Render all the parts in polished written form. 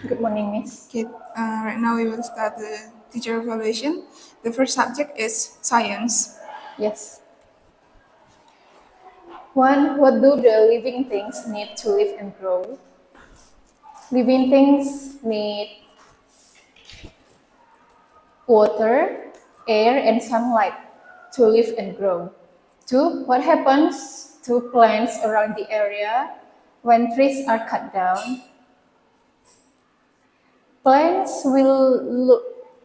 Good morning, Miss. Okay, right now we will start the teacher evaluation. The first subject is science. Yes. One, what do the living things need to live and grow? Living things need water, air, and sunlight to live and grow. Two, what happens to plants around the area when trees are cut down? Plants will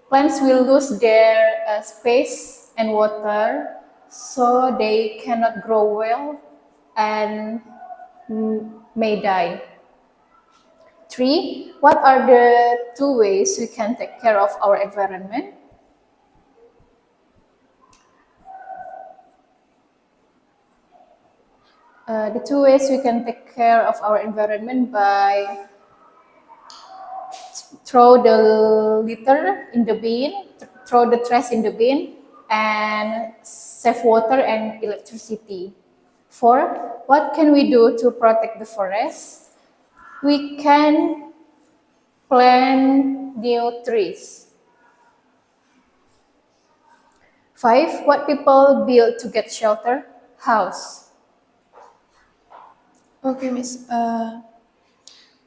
plants will lose their space and water, so they cannot grow well and may die. Three, what are the two ways we can take care of our environment? The two ways we can take care of our environment by throw the litter in the bin, throw the trash in the bin, and save water and electricity. Four, what can we do to protect the forest? We can plant new trees. Five, what people build to get shelter? House. Okay, Miss.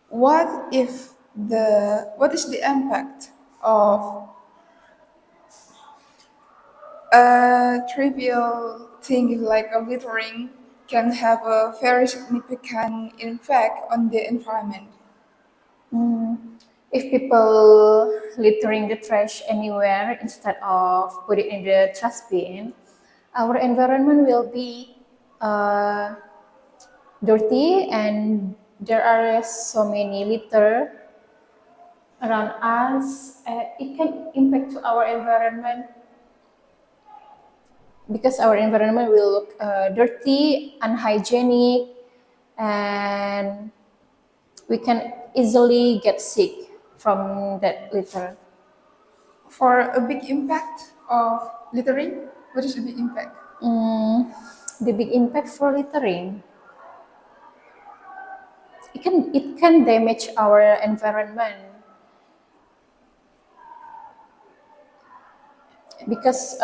What is the impact of a trivial thing like a littering can have a very significant impact on the environment? If people littering the trash anywhere instead of put it in the trash bin, our environment will be uh, dirty and there are so many litter around us. It can impact to our environment because our environment will look dirty, unhygienic, and we can easily get sick from that litter. For a big impact of littering, what is the big impact? The big impact for littering, it can damage our environment because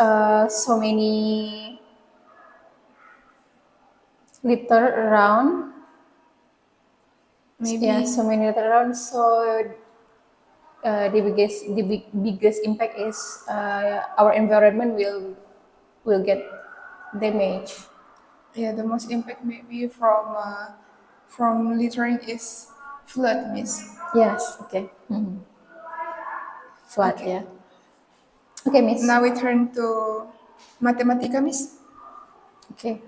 so many litter around. Yeah, Maybe. so many litter around. So the biggest impact is our environment will get damaged. Yeah, the most impact maybe from littering is flood, Miss. Yes. Okay. Flood. Okay. Yeah. Okay, Miss. Now we turn to Matematika, Miss. Okay.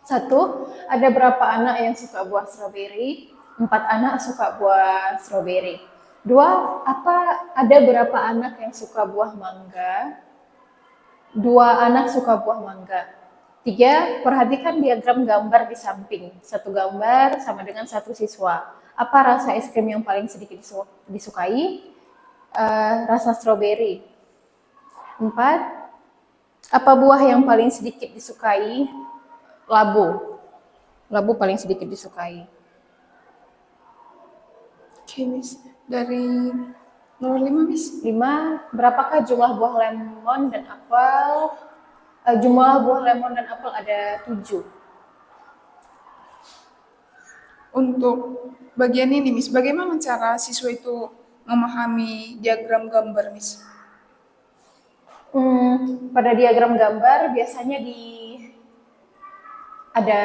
Satu, ada berapa anak yang suka buah stroberi? 4 anak suka buah stroberi. Dua, ada berapa anak yang suka buah mangga? 2 anak suka buah mangga. Tiga, perhatikan diagram gambar di samping. Satu gambar sama dengan satu siswa. Apa rasa es krim yang paling sedikit disukai? Rasa stroberi. 4, apa buah yang paling sedikit disukai? Labu. Labu paling sedikit disukai. Oke, Miss. Dari nomor 5, Miss. 5, berapakah jumlah buah lemon dan apel? Jumlah buah lemon dan apel ada 7. Untuk bagian ini, Miss, bagaimana cara siswa itu memahami diagram gambar, Miss? Pada diagram gambar biasanya ada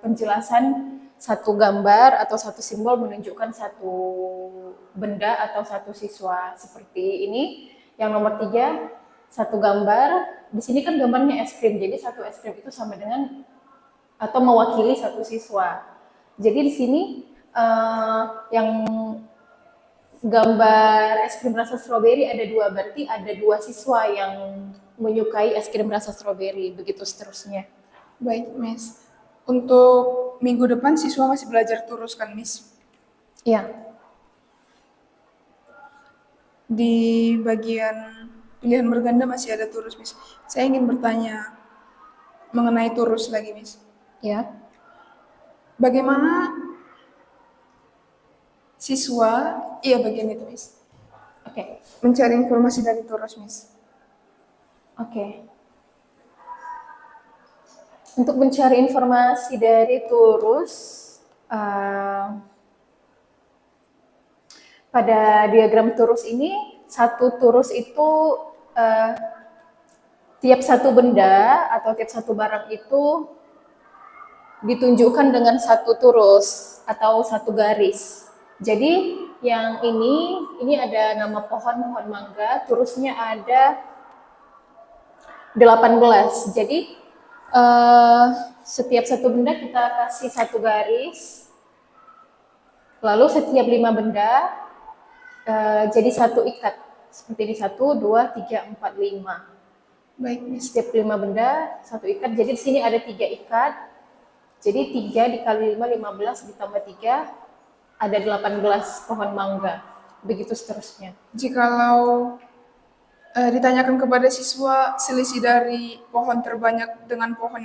penjelasan satu gambar atau satu simbol menunjukkan satu benda atau satu siswa seperti ini. Yang nomor 3, satu gambar. Di sini kan gambarnya es krim, jadi satu es krim itu sama dengan atau mewakili satu siswa. Jadi di sini yang gambar es krim rasa stroberi ada 2, berarti ada 2 siswa yang menyukai es krim rasa stroberi, begitu seterusnya. Baik, Miss. Untuk minggu depan siswa masih belajar terus kan, Miss? Iya. Di bagian pilihan berganda masih ada terus, Miss. Saya ingin bertanya, mengenai turus lagi, Miss. Ya. Bagaimana siswa, iya bagian itu, Miss, Oke. mencari informasi dari turus, Miss? Oke. Untuk mencari informasi dari turus, pada diagram turus ini, satu turus itu tiap satu benda atau tiap satu barang itu ditunjukkan dengan satu turus atau satu garis. Jadi yang ini ada nama pohon mangga, turusnya ada 18. Jadi setiap satu benda kita kasih satu garis, lalu setiap 5 benda jadi satu ikat. Seperti ini 1, 2, 3, 4, 5. Baik, Miss. Setiap 5 benda satu ikat. Jadi di sini ada 3 ikat. Jadi 3 dikali 5, 15 ditambah 3 ada 18 pohon mangga. Begitu seterusnya. Jikalau ditanyakan kepada siswa selisih dari pohon terbanyak dengan pohon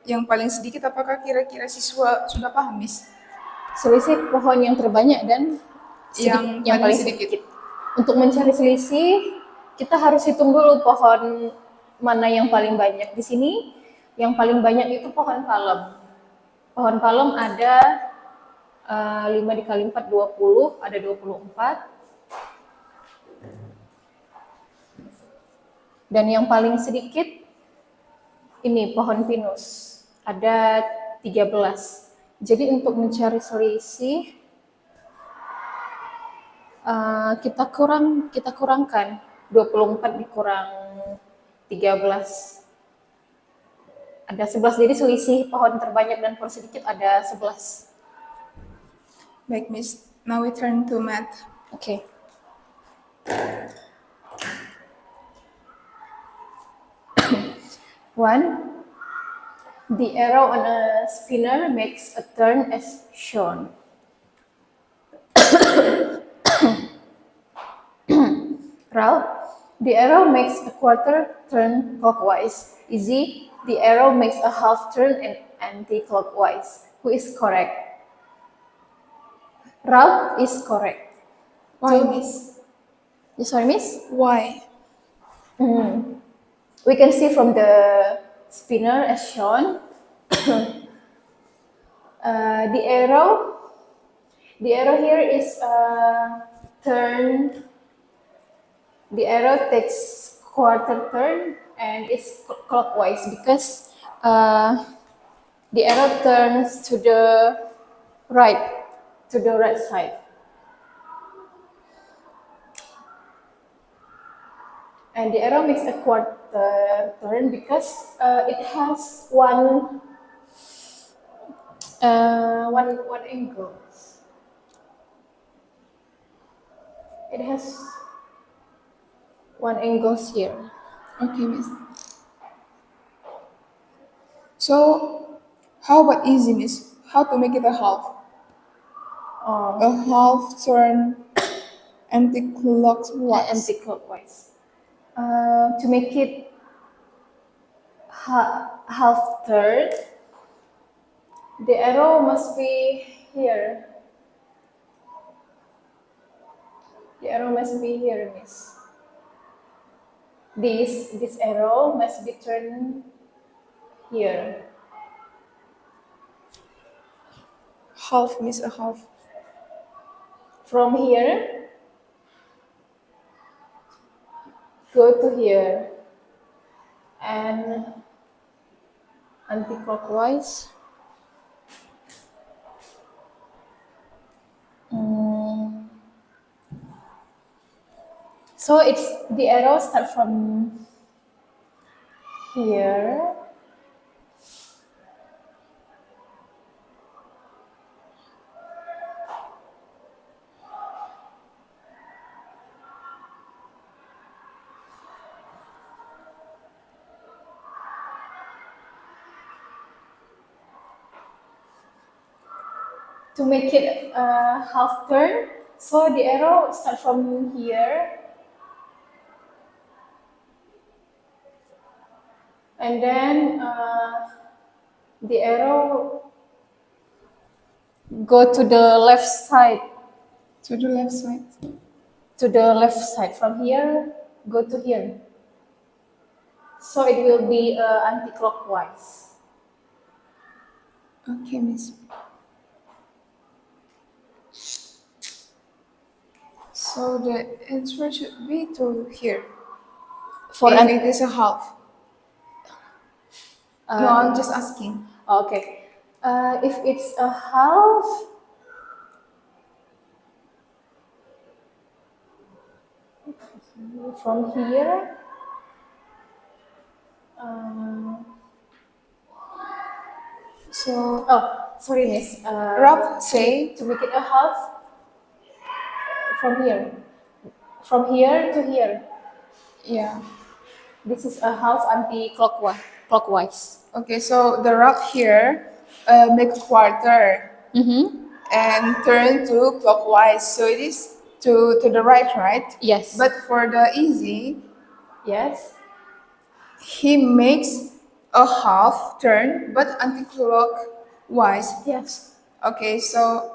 yang paling sedikit, apakah kira-kira siswa sudah paham, Miss? Selisih pohon yang terbanyak dan yang paling sedikit. Untuk mencari selisih, kita harus hitung dulu pohon mana yang paling banyak. Di sini yang paling banyak itu pohon palem. Pohon palem ada 5 dikali 4, 20, ada 24. Dan yang paling sedikit ini pohon pinus, ada 13. Jadi untuk mencari selisih kita kurangkan 24 dikurang 13 ada 11. Jadi selisih pohon terbanyak dan pohon sedikit ada 11. Baik, Miss. Now we turn to math. Oke. One, the arrow on a spinner makes a turn as shown. Ralph, the arrow makes a quarter turn clockwise. Izzy, the arrow makes a half turn and anti-clockwise. Who is correct? Ralph is correct. Why, Miss? You sorry, Miss? Why? We can see from the spinner as shown. The arrow here is turn. The arrow takes quarter turn and it's clockwise because the arrow turns to the right side. And the arrow makes a quarter turn because it has one angle. It has one angle here. Okay, Miss. So, how about easy, Miss? How to make it a half? A half turn anti-clockwise. Anti-clockwise. To make it half turn, the arrow must be here. The arrow must be here, Miss. This arrow must be turned here. Half, Miss, a half. From here, go to here. And anti-clockwise. So it's the arrow start from here. To make it a half turn, so the arrow start from here and And then the arrow go to the left side. To the left side. To the left side. From here, go to here. So it will be anti-clockwise. Okay, Miss. So the answer should be to here. For If an it is a half. No, I'm just asking. okay. If it's a half, from here, So sorry, Miss. Rob say To make it a half, from here. From here to here. yeah. This is a half anti-clockwise. Clockwise. Okay, so the rock here make a quarter and turn to clockwise. So it is to the right? Yes. But for the easy, Yes. he makes a half turn but anti-clockwise. Yes. Okay, so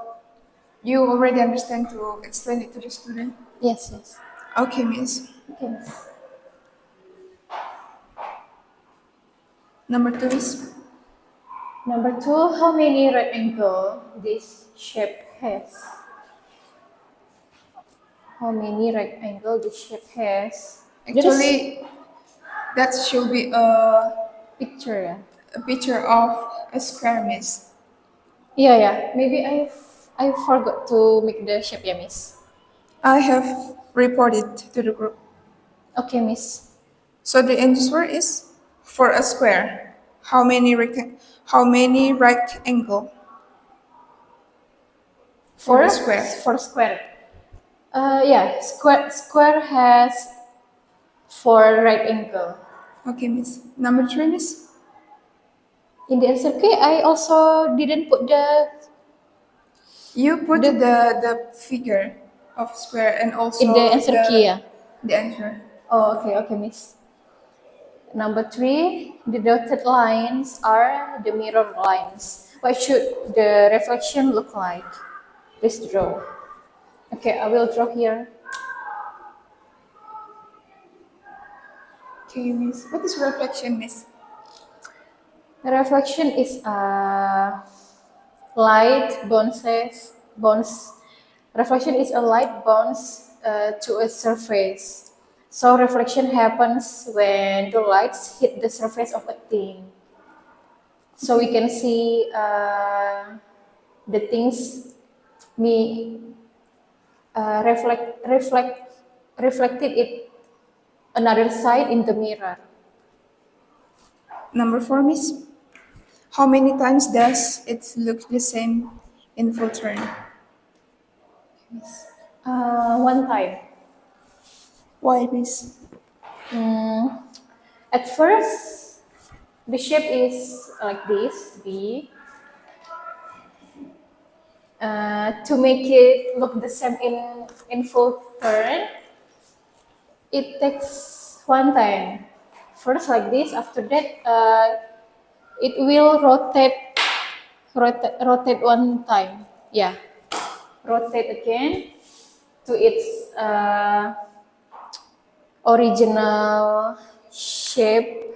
you already understand to explain it to the student? Yes. Yes. Okay, Miss. Okay, Miss. Number 2 is Number 2, how many right angle this shape has? How many right angle this shape has? actually that should be Picture. a picture of a square, Miss. Yeah. Maybe I forgot to make the shape, yeah, Miss. I have reported to the group. Okay, Miss. So the answer is for a square. How many right angle for the square? For square. Yeah, square has 4 right angle. Okay, Miss. Number 3, Miss. In the answer key, I also didn't put the You put the figure of square and also in the answer key, yeah. the answer. Oh, okay, Miss. Number 3, the dotted lines are the mirror lines. What should the reflection look like? Please draw. Okay, I will draw here. Okay, Miss. What is reflection, Miss? The reflection is light bounce. Reflection is a light bounce to a surface. So reflection happens when the lights hit the surface of a thing. So we can see the things me reflected it another side in the mirror. Number 4, Miss. How many times does it look the same in full turn? One time. Why, Miss? At first, the shape is like this, B. To make it look the same in full turn, it takes one time. First like this, after that, it will rotate one time. Yeah, rotate again to its original shape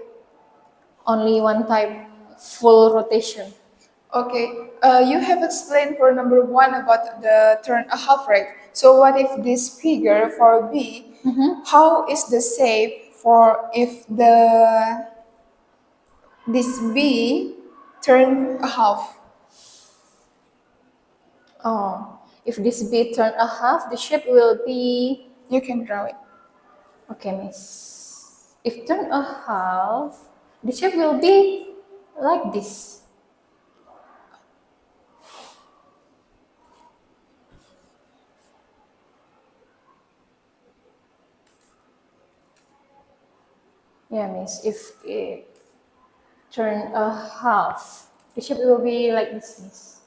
only one time, full rotation. Okay, you have explained for number 1 about the turn a half, right? So what if this figure for B, how is the shape for if this B turn a half? Oh, if this be turn a half, the shape will be, You can draw it. okay, Miss. If turn a half, the shape will be like this. Yeah, Miss. If it turn a half, the shape will be like this, Miss.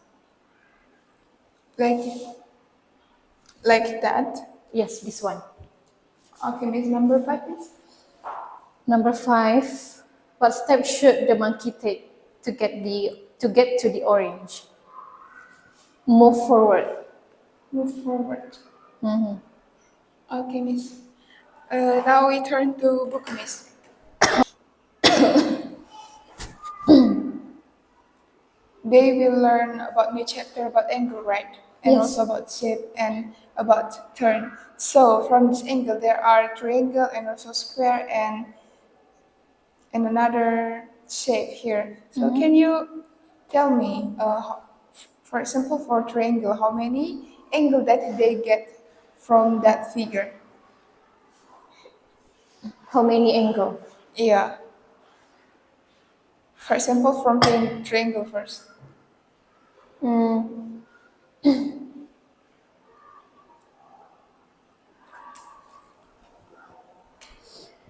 Like that. Yes, this one. Okay, Miss. Number 5, please. Number 5. What step should the monkey take to get to the orange? Move forward. Move forward. Mhm. Okay, Miss. Now we turn to book, Miss. They will learn about new chapter about angle, right? And Yes. also about shape and about turn. So from this angle, there are triangle and also square and another shape here. So can you tell me, for example, for triangle, how many angle that they get from that figure? How many angle? Yeah. For example, from triangle first. Mm,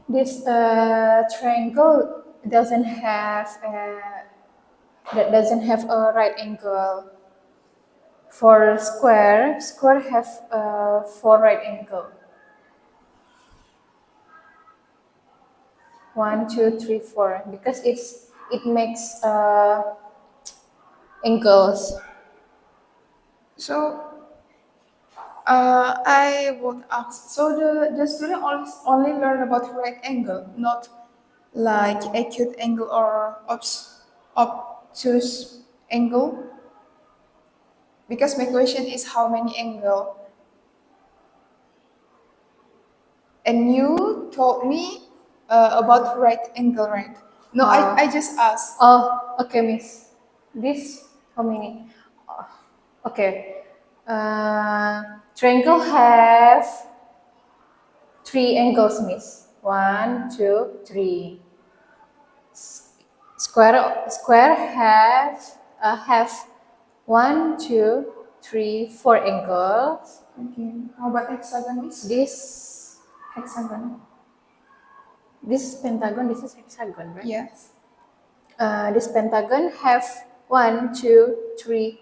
this triangle doesn't have a right angle. For square have four right angle. 1, 2, 3, 4. Because it makes angles. So I would ask. So the student only learn about right angle, not like acute angle or obtuse angle. Because my question is how many angle, and you told me about right angle, right? No, I just asked. Oh, okay, Miss. This how many? Oh, okay. Triangle have three angles, Miss. 1, 2, 3. Square have 1, 2, 3, 4 angles. Okay. How about hexagon, Miss? This Hexagon. this is pentagon. This is hexagon, right? Yes. This pentagon have 1, 2, 3,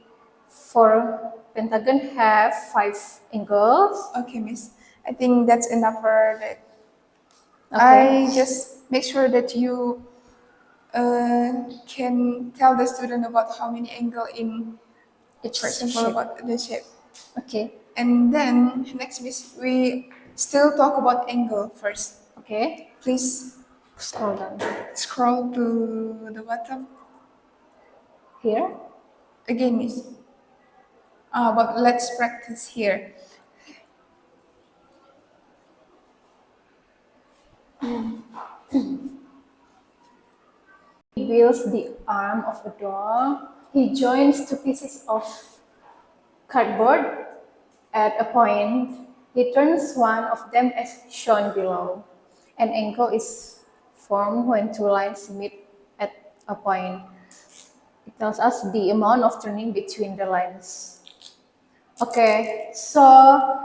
4. Pentagon have 5 angles. Okay, Miss. I think that's enough for that. Okay. I just make sure that you can tell the student about how many angle in, It's for example, shape. about the shape. Okay. And then next, Miss, we still talk about angle first. Okay. Please Scroll down scroll to the bottom here. again, Miss. But let's practice here. He builds the arm of a door. He joins two pieces of cardboard at a point. He turns one of them as shown below. An angle is formed when two lines meet at a point. It tells us the amount of turning between the lines. Okay, so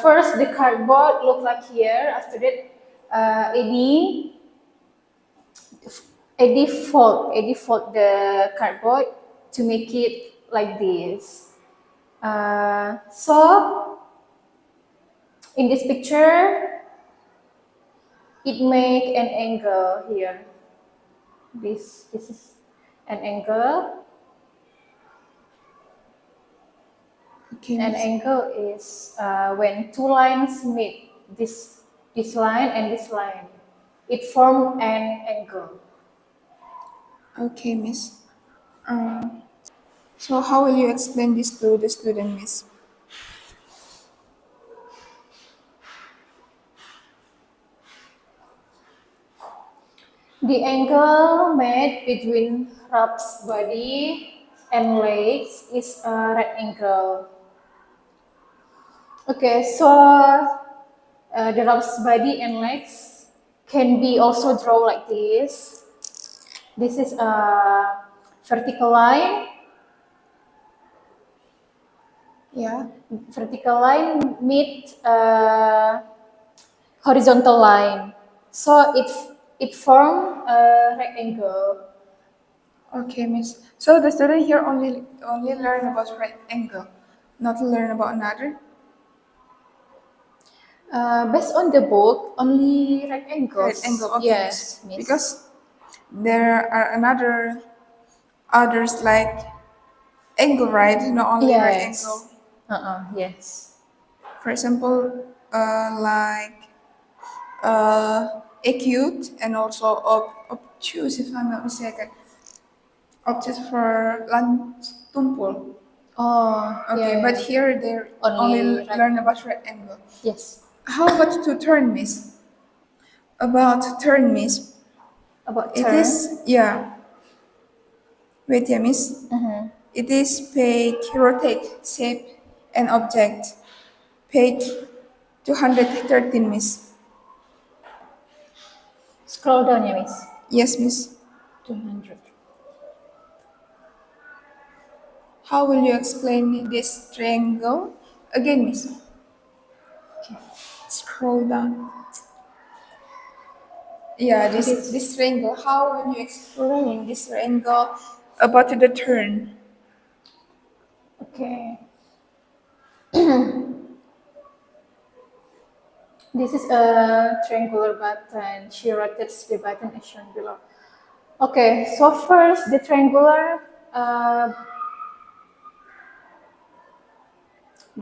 first the cardboard look like here. After that, Eddie fold the cardboard to make it like this. So in this picture, it make an angle here. This is an angle. Okay, An Miss. angle is when two lines meet. This line and this line, it form an angle. Okay, Miss. So how will you explain this to the student, Miss? The angle made between Rob's body and legs is a right angle. Okay, so the Rob's body and legs can be also drawn like this. This is a vertical line. Yeah. Vertical line meet horizontal line. So it form a right angle. Okay, Miss. So the student here only learn about right angle, not learn about another. Based on the book, only right angles. Right angle. Okay, Yes, Miss. Miss. Because there are others like angle, right? Not only right angle. Yes. Yes. For example, like acute and also obtuse, if I'm not mistaken. Obtuse for tumpul. Oh, Okay, yeah. but here they only Right. learn about right angle. Yes. How about to turn, miss? About turn, miss. About It turn. is, yeah. Wait, yeah, miss. It is page rotate, shape, and object. Page 213, miss. Scroll down ya, Miss. Yes, miss. 200. How will you explain this triangle? Again, miss. Scroll down. Yeah, this triangle. How will you explain this triangle about the turn? Okay. This is a triangular button. She rotates the button as shown below. Okay, so first uh, the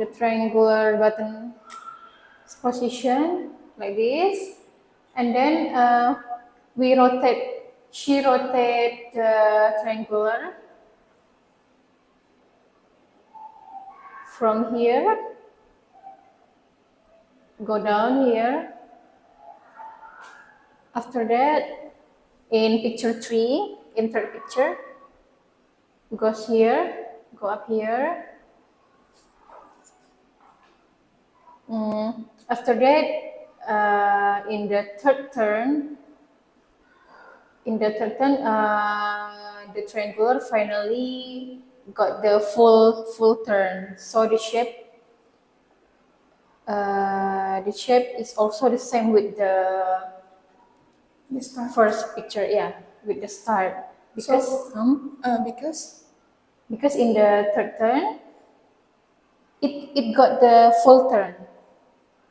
triangular button position like this, and then we rotate. She rotate the triangular from here, go down here. After that, in picture 3, in third picture, goes here, go up here. After that, in the third turn, the triangular finally got the full turn. So the shape is also the same with the This time. first picture, yeah, with the start. Because Because because in the third turn, it got the full turn.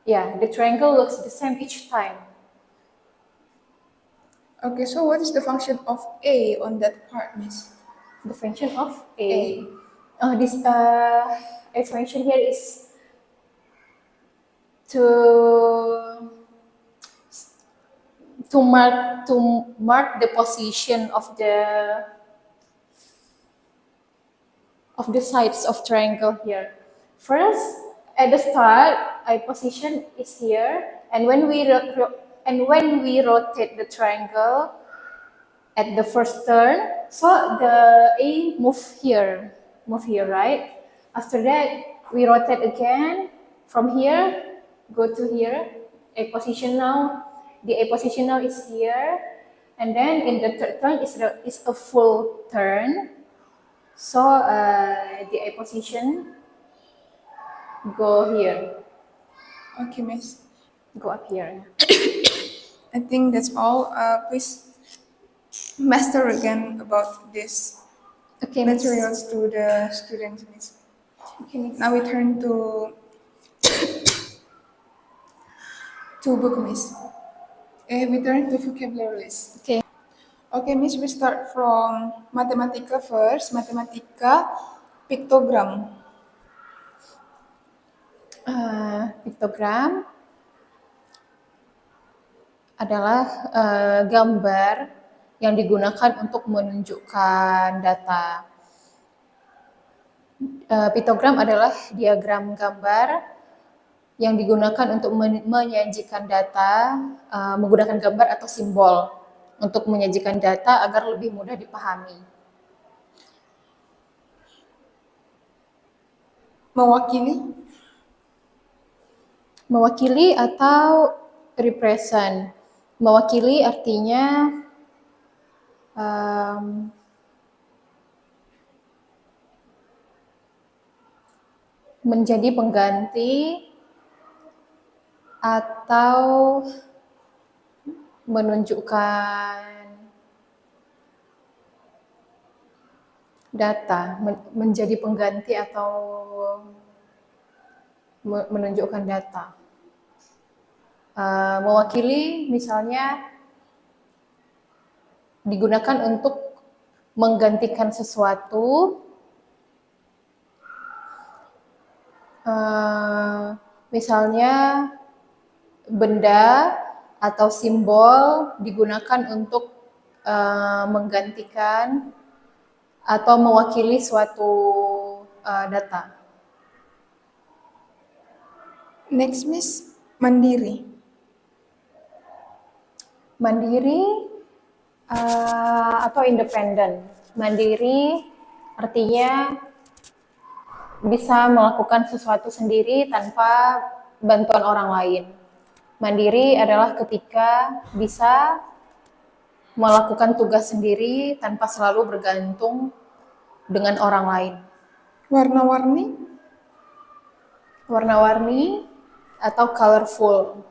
Yeah, the triangle looks the same each time. okay, so what is the function of A on that part, miss? The function of A. A. This A function here is to mark the position of the sides of triangle here. First, at the start, a position is here, and when we rotate the triangle at the first turn, so the A move here, right? After that, we rotate again from here, go to here, A position now. The A position now is here, and then in the third turn is a full turn. So the A position go here, Okay, miss. go up here. I think that's all. Please master again about this Okay, miss. materials to the students, miss. Okay, miss. Now we turn to book, miss. We turn to vocabularies. Okay. Okay, miss, we start from Matematika first. Matematika, pictogram. Piktogram adalah gambar yang digunakan untuk menunjukkan data. Piktogram adalah diagram gambar yang digunakan untuk menyajikan data menggunakan gambar atau simbol untuk menyajikan data agar lebih mudah dipahami. Mewakili, Mewakili atau represent. Mewakili artinya menjadi pengganti atau menunjukkan data, menjadi pengganti atau menunjukkan data. Mewakili misalnya digunakan untuk menggantikan sesuatu. Misalnya benda atau simbol digunakan untuk menggantikan atau mewakili suatu data. Next, Miss, mandiri. Mandiri atau independen. Mandiri artinya bisa melakukan sesuatu sendiri tanpa bantuan orang lain. Mandiri adalah ketika bisa melakukan tugas sendiri tanpa selalu bergantung dengan orang lain. Warna-warni. Warna-warni atau colorful.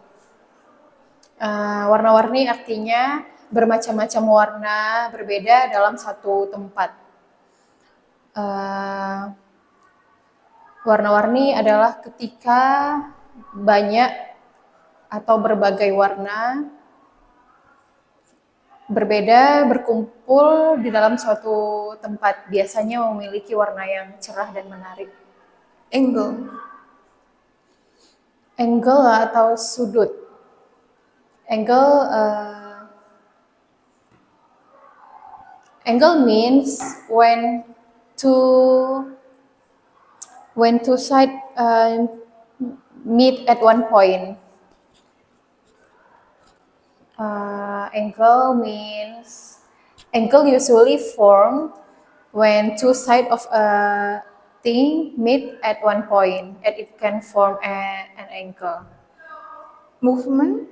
Warna-warni artinya bermacam-macam warna berbeda dalam satu tempat. Warna-warni adalah ketika banyak atau berbagai warna berbeda berkumpul di dalam suatu tempat, biasanya memiliki warna yang cerah dan menarik. Angle. Angle atau sudut. Angle means when two sides meet at one point. Angle usually form when two sides of a thing meet at one point, and it can form an angle. Movement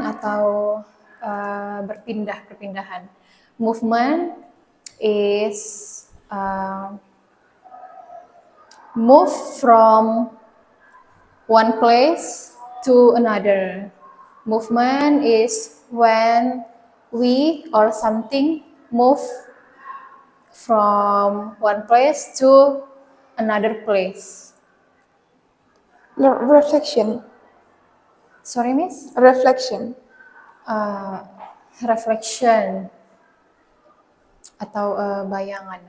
atau perpindahan. Movement is move from one place to another. Movement is when we or something move from one place to another place. Reflection. Sorry, Miss? Reflection. Reflection atau bayangan.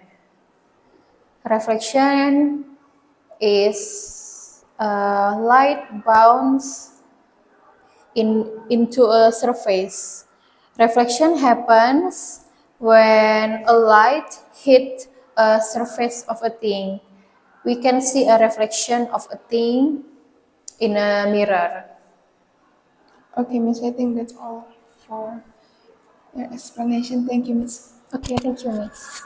Reflection is light bounce into a surface. Reflection happens when a light hit a surface of a thing. We can see a reflection of a thing in a mirror. Okay, Miss, I think that's all for your explanation. Thank you, Miss. Okay, thank you, Miss.